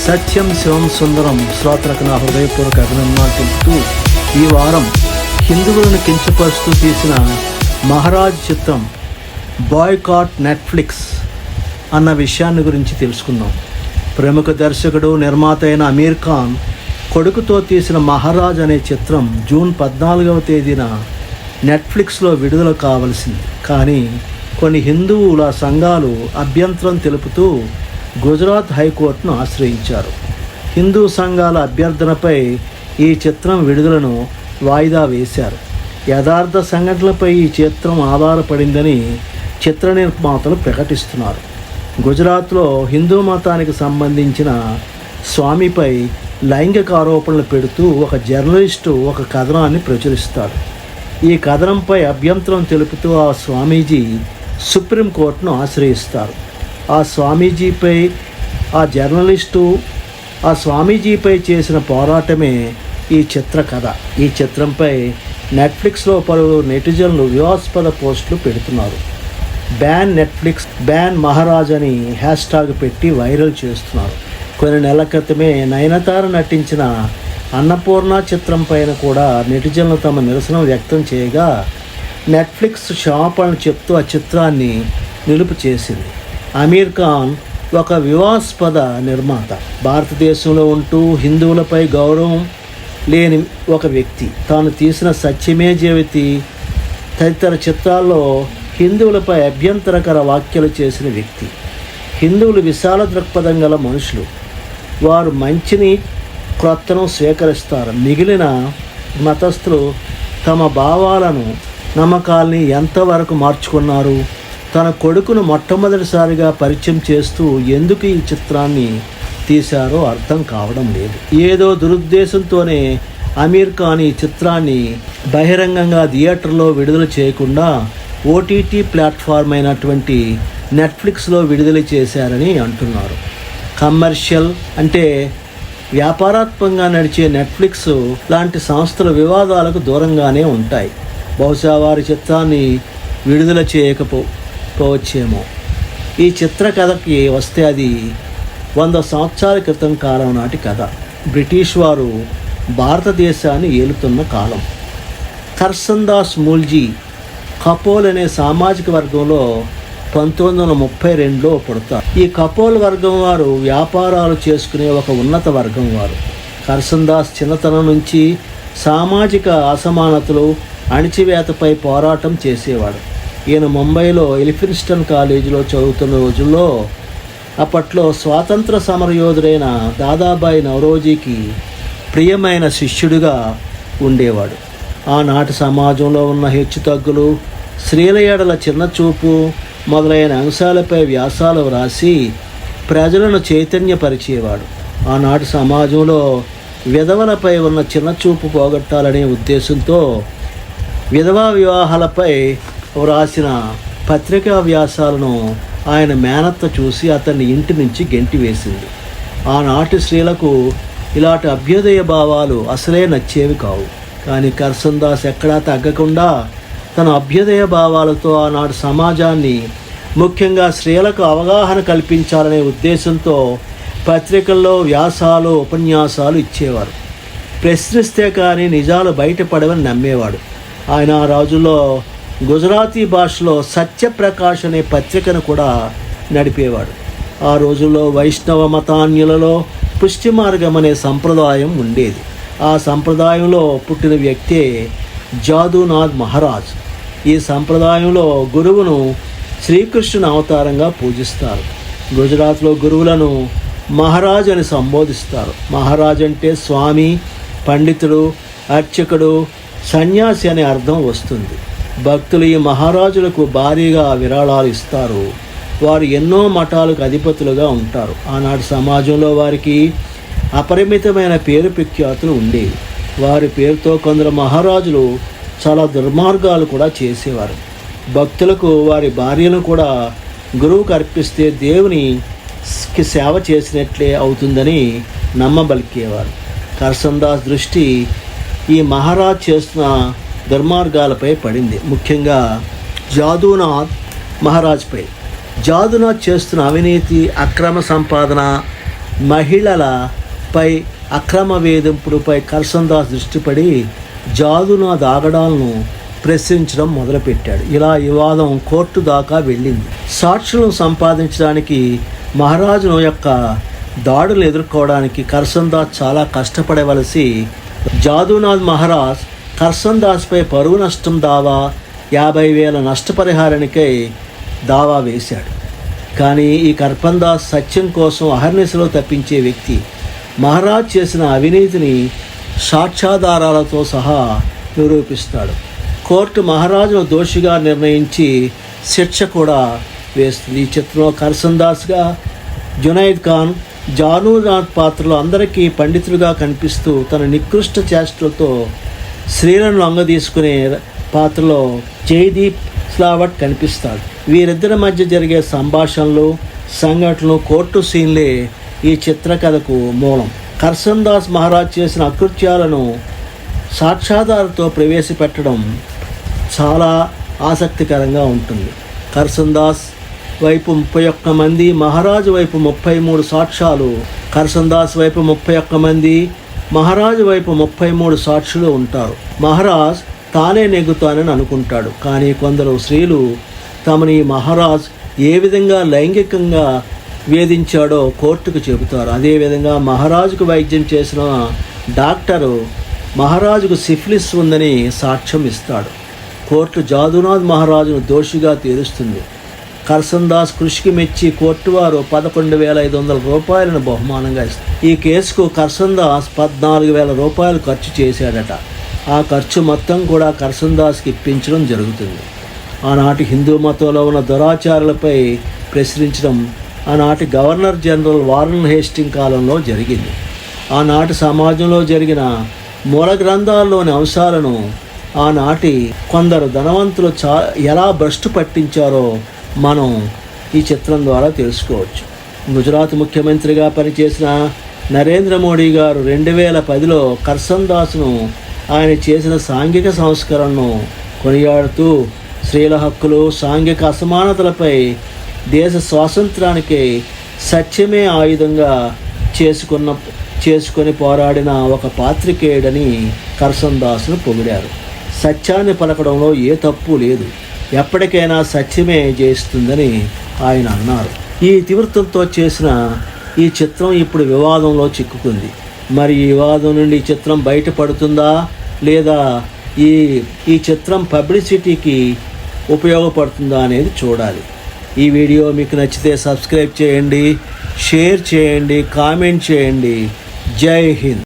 సత్యం శివం సుందరం శ్రోతలకు నా హృదయపూర్వక అభినందనలు తెలుపుతూ ఈ వారం హిందువులను కించపరుస్తూ తీసిన మహారాజ్ చిత్రం బాయ్కాట్ నెట్ఫ్లిక్స్ అన్న విషయాన్ని గురించి తెలుసుకుందాం. ప్రముఖ దర్శకుడు నిర్మాత అయిన అమీర్ ఖాన్ కొడుకుతో తీసిన మహారాజ్ అనే చిత్రం జూన్ 14వ తేదీన నెట్ఫ్లిక్స్లో విడుదల కావలసింది. కానీ కొన్ని హిందువుల సంఘాలు అభ్యంతరం తెలుపుతూ గుజరాత్ హైకోర్టును ఆశ్రయించారు. హిందూ సంఘాల అభ్యర్థనపై ఈ చిత్రం విడుదలను వాయిదా వేశారు. యథార్థ సంఘటనలపై ఈ చిత్రం ఆధారపడిందని చిత్ర నిర్మాతలు ప్రకటిస్తున్నారు. గుజరాత్లో హిందూ మతానికి సంబంధించిన స్వామిపై లైంగిక ఆరోపణలు పెడుతూ ఒక జర్నలిస్టు ఒక కథనాన్ని ప్రచురిస్తాడు. ఈ కథనంపై అభ్యంతరం తెలుపుతూ ఆ స్వామీజీ సుప్రీంకోర్టును ఆశ్రయిస్తారు. ఆ స్వామీజీపై చేసిన పోరాటమే ఈ చిత్ర కథ. ఈ చిత్రంపై నెట్ఫ్లిక్స్లో పలువురు నెటిజన్లు వివాదాస్పద పోస్టులు పెడుతున్నారు. బ్యాన్ నెట్ఫ్లిక్స్, బ్యాన్ మహారాజ్ అని హ్యాష్ట్యాగ్ పెట్టి వైరల్ చేస్తున్నారు. కొన్ని నెలల క్రితమే నయనతార నటించిన అన్నపూర్ణ చిత్రం పైన కూడా నెటిజన్లు తమ నిరసన వ్యక్తం చేయగా నెట్ఫ్లిక్స్ క్షమాపణలు చెప్తూ ఆ చిత్రాన్ని నిలుపు చేసింది. అమీర్ ఖాన్ ఒక వివాదాస్పద నిర్మాత. భారతదేశంలో ఉంటూ హిందువులపై గౌరవం లేని ఒక వ్యక్తి. తాను తీసిన సత్యమే జయతే తదితర చిత్రాల్లో హిందువులపై అభ్యంతరకర వ్యాఖ్యలు చేసిన వ్యక్తి. హిందువులు విశాల దృక్పథం గల మనుషులు. వారు మంచిని, క్రొత్తను స్వీకరిస్తారు. మిగిలిన మతస్థులు తమ భావాలను, నమ్మకాల్ని ఎంతవరకు మార్చుకున్నారు? తన కొడుకును మొట్టమొదటిసారిగా పరిచయం చేస్తూ ఎందుకు ఈ చిత్రాన్ని తీశారో అర్థం కావడం లేదు. ఏదో దురుద్దేశంతోనే అమీర్ ఖాన్ ఈ చిత్రాన్ని బహిరంగంగా థియేటర్లో విడుదల చేయకుండా ఓటీటీ ప్లాట్ఫామ్ అయినటువంటి నెట్ఫ్లిక్స్లో విడుదల చేశారని అంటున్నారు. కమర్షియల్ అంటే వ్యాపారాత్మకంగా నడిచే నెట్ఫ్లిక్స్ లాంటి సంస్థల వివాదాలకు దూరంగానే ఉంటాయి. బహుశా వారి చిత్రాన్ని విడుదల చేయకపోవచ్చేమో. ఈ చిత్ర కథకి వస్తే అది 100 సంవత్సరాల క్రితం కాలం నాటి కథ. బ్రిటిష్ వారు భారతదేశాన్ని ఏలుతున్న కాలం. కర్సన్ దాస్ మూల్జీ కపోల్ అనే సామాజిక వర్గంలో 1932లో పుడతారు. ఈ కపోల్ వర్గం వారు వ్యాపారాలు చేసుకునే ఒక ఉన్నత వర్గం వారు. కర్సన్ దాస్ చిన్నతనం నుంచి సామాజిక అసమానతలు, అణిచివేతపై పోరాటం చేసేవాడు. ఈయన ముంబైలో ఎలిఫిన్స్టన్ కాలేజీలో చదువుతున్న రోజుల్లో అప్పట్లో స్వాతంత్ర సమరయోధుడైన దాదాబాయి నౌరోజీకి ప్రియమైన శిష్యుడిగా ఉండేవాడు. ఆనాటి సమాజంలో ఉన్న హెచ్చుతగ్గులు, స్త్రీల ఎడల చిన్నచూపు మొదలైన అంశాలపై వ్యాసాలు వ్రాసి ప్రజలను చైతన్యపరిచేవాడు. ఆనాటి సమాజంలో విధవలపై ఉన్న చిన్నచూపు పోగొట్టాలనే ఉద్దేశంతో విధవా వివాహాలపై వ్రాసిన పత్రికా వ్యాసాలను ఆయన మేనత్త చూసి అతన్ని ఇంటి నుంచి గెంటివేసింది. ఆనాటి స్త్రీలకు ఇలాంటి అభ్యుదయ భావాలు అసలే నచ్చేవి కావు. కానీ కర్సన్ దాస్ ఎక్కడా తగ్గకుండా తన అభ్యుదయ భావాలతో ఆనాడు సమాజాన్ని, ముఖ్యంగా స్త్రీలకు అవగాహన కల్పించాలనే ఉద్దేశంతో పత్రికల్లో వ్యాసాలు, ఉపన్యాసాలు ఇచ్చేవారు. ప్రశ్నిస్తే కానీ నిజాలు బయటపడవని నమ్మేవాడు. ఆయన ఆ రోజుల్లో గుజరాతీ భాషలో సత్యప్రకాష్ అనే పత్రికను కూడా నడిపేవాడు. ఆ రోజుల్లో వైష్ణవ మతాన్యులలో పుష్టి మార్గం అనే సంప్రదాయం ఉండేది. ఆ సంప్రదాయంలో పుట్టిన వ్యక్తే జాదూనాథ్ మహారాజ్. ఈ సంప్రదాయంలో గురువును శ్రీకృష్ణుని అవతారంగా పూజిస్తారు. గుజరాత్లో గురువులను మహారాజ్ అని సంబోధిస్తారు. మహారాజ్ అంటే స్వామి, పండితుడు, అర్చకుడు, సన్యాసి అనే అర్థం వస్తుంది. భక్తులు ఈ మహారాజులకు భారీగా విరాళాలు ఇస్తారు. వారు ఎన్నో మఠాలకు అధిపతులుగా ఉంటారు. ఆనాటి సమాజంలో వారికి అపరిమితమైన పేరు ప్రఖ్యాతులు ఉండేవి. వారి పేరుతో కొందరు మహారాజులు చాలా దుర్మార్గాలు కూడా చేసేవారు. భక్తులకు వారి భార్యను కూడా గురువుకు అర్పిస్తే దేవునికి సేవ చేసినట్లే అవుతుందని నమ్మబలికేవారు. కర్సన్ దాస్ దృష్టి ఈ మహారాజ్ చేస్తున్న దుర్మార్గాలపై పడింది. ముఖ్యంగా జాదూనాథ్ మహారాజ్పై. జాదూనాథ్ చేస్తున్న అవినీతి, అక్రమ సంపాదన, మహిళలపై అక్రమ వేధింపులపై కర్సన్ దాస్ దృష్టిపడి జాదునాథ్ ఆగడాలను ప్రశ్నించడం మొదలుపెట్టాడు. ఇలా వివాదం కోర్టు దాకా వెళ్ళింది. సాక్షులను సంపాదించడానికి మహారాజును యొక్క దాడులు ఎదుర్కోవడానికి కర్సన్ దాస్ చాలా కష్టపడవలసి జాదునాథ్ మహారాజ్ కర్సన్ దాస్పై పరువు నష్టం దావా 50,000 నష్టపరిహారానికై దావా వేశాడు. కానీ ఈ కర్సన్ దాస్ సత్యం కోసం అహర్నిశలో తప్పించే వ్యక్తి. మహారాజ్ చేసిన అవినీతిని సాక్ష్యాధారాలతో సహా నిరూపిస్తాడు. కోర్టు మహారాజును దోషిగా నిర్ణయించి శిక్ష కూడా వేస్తుంది. ఈ చిత్రంలో కర్సన్ దాస్గా జునైద్ ఖాన్, జాదునాథ్ పాత్రలో అందరికీ పండితులుగా కనిపిస్తూ తన నికృష్ట చేష్టలతో స్త్రీలను లొంగదీసుకునే పాత్రలో జైదీప్ స్లావట్ కనిపిస్తాడు. వీరిద్దరి మధ్య జరిగే సంభాషణలు, సంఘటనలు, కోర్టు సీన్లే ఈ చిత్రకథకు మూలం. కర్సన్ దాస్ మహారాజ్ చేసిన అకృత్యాలను సాక్ష్యాధారాలతో ప్రవేశపెట్టడం చాలా ఆసక్తికరంగా ఉంటుంది. కర్సన్ దాస్ వైపు 31 మంది, మహారాజు వైపు 33 సాక్ష్యాలు. కర్సన్ దాస్ వైపు 31 మంది, మహారాజు వైపు 33 సాక్షులు ఉంటారు. మహారాజ్ తానే నెగ్గుతానని అనుకుంటాడు. కానీ కొందరు స్త్రీలు తమని మహారాజ్ ఏ విధంగా లైంగికంగా వేధించాడో కోర్టుకు చెబుతారు. అదేవిధంగా మహారాజుకు వైద్యం చేసిన డాక్టరు మహారాజుకు సిఫిలిస్ ఉందని సాక్ష్యం ఇస్తాడు. కోర్టు జాదునాథ్ మహారాజును దోషిగా తీరుస్తుంది. కర్సన్ దాస్ కృషికి మెచ్చి కోర్టు వారు 11,500 రూపాయలను బహుమానంగా ఇస్తారు. ఈ కేసుకు కర్సన్ దాస్ 14,000 రూపాయలు ఖర్చు చేశాడట. ఆ ఖర్చు మొత్తం కూడా కర్సన్ దాస్కి ఇప్పించడం జరుగుతుంది. ఆనాటి హిందూ మతంలో ఉన్న దురాచారాలపై ప్రశ్నించడం ఆనాటి గవర్నర్ జనరల్ వారన్ హేస్టింగ్ కాలంలో జరిగింది. ఆనాటి సమాజంలో జరిగిన మూల గ్రంథాల్లోని అంశాలను ఆనాటి కొందరు ధనవంతులు ఎలా భ్రష్టు పట్టించారో మనం ఈ చిత్రం ద్వారా తెలుసుకోవచ్చు. గుజరాత్ ముఖ్యమంత్రిగా పనిచేసిన నరేంద్ర మోడీ గారు 2010లో కర్సన్ దాస్ను ఆయన చేసిన సాంఘిక సంస్కరణను కొనియాడుతూ స్త్రీల హక్కులు, సాంఘిక అసమానతలపై, దేశ స్వాతంత్రానికి సత్యమే ఆయుధంగా చేసుకొని పోరాడిన ఒక పాత్రికేయుడని కర్సన్ దాస్ను పొగిడారు. సత్యాన్ని పలకడంలో ఏ తప్పు లేదు, ఎప్పటికైనా సత్యమే జయిస్తుందని ఆయన అన్నారు. ఈ ఇతివృత్తంతో చేసిన ఈ చిత్రం ఇప్పుడు వివాదంలో చిక్కుకుంది. మరి ఈ వివాదం నుండి ఈ చిత్రం బయటపడుతుందా లేదా ఈ చిత్రం పబ్లిసిటీకి ఉపయోగపడుతుందా అనేది చూడాలి. ఈ వీడియో మీకు నచ్చితే సబ్స్క్రైబ్ చేయండి, షేర్ చేయండి, కామెంట్ చేయండి. జై హింద్.